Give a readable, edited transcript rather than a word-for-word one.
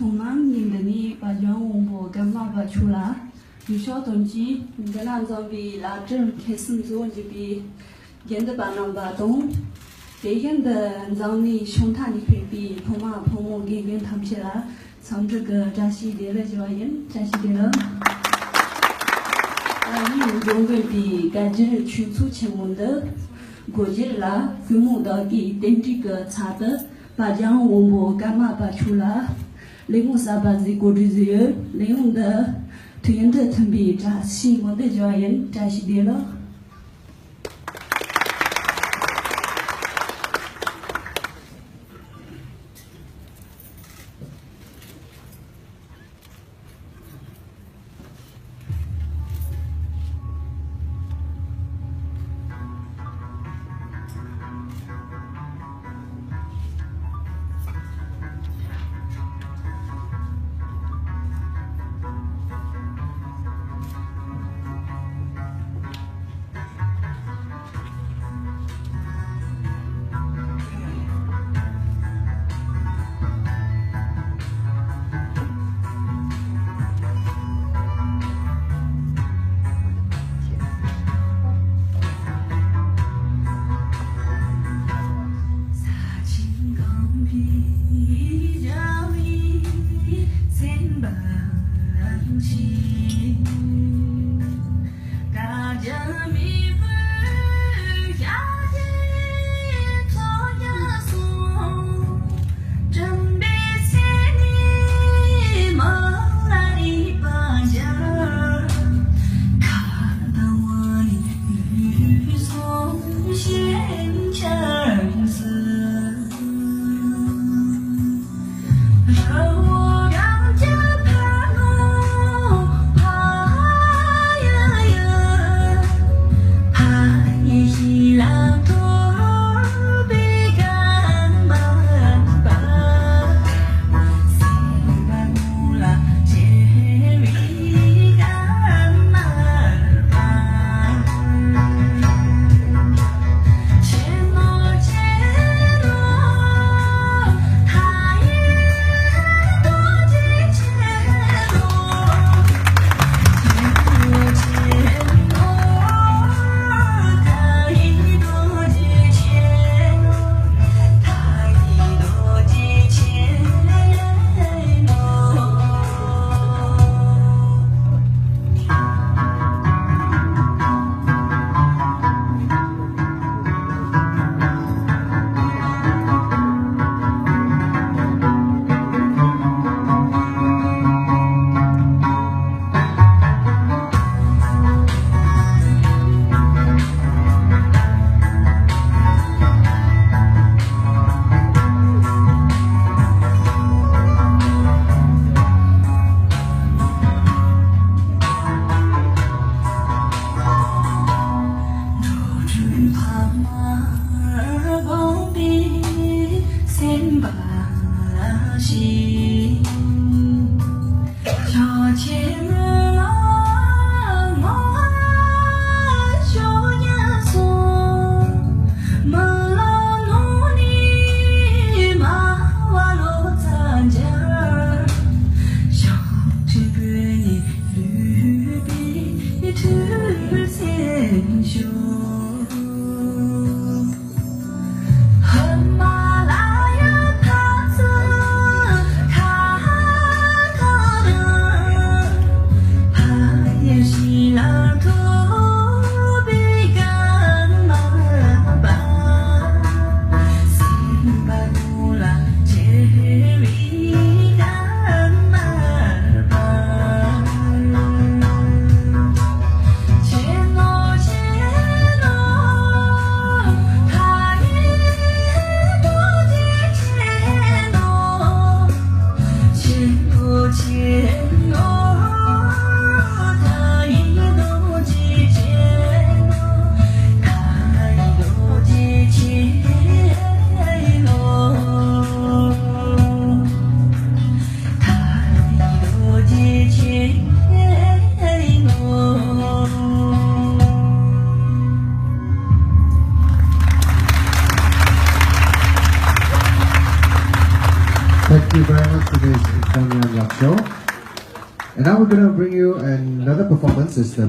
同忙您的你把江文博干嘛把出来？有小东西，你的那张比拉正开始做就比演的把那把东，别演的让你胸膛你会比同忙同我给人他们起来，从这个扎西的了就要演扎西的了。你用个比感觉群促前文的。国际啦，规模到给等这个查的，把江文博干嘛把出来？另外啥把子国际自由，另外的推荐的特别扎西，我的教员扎西的了。喜马拉雅塔子。Thank you very much for this Exam Show. And now we're going to bring you another performance. It's the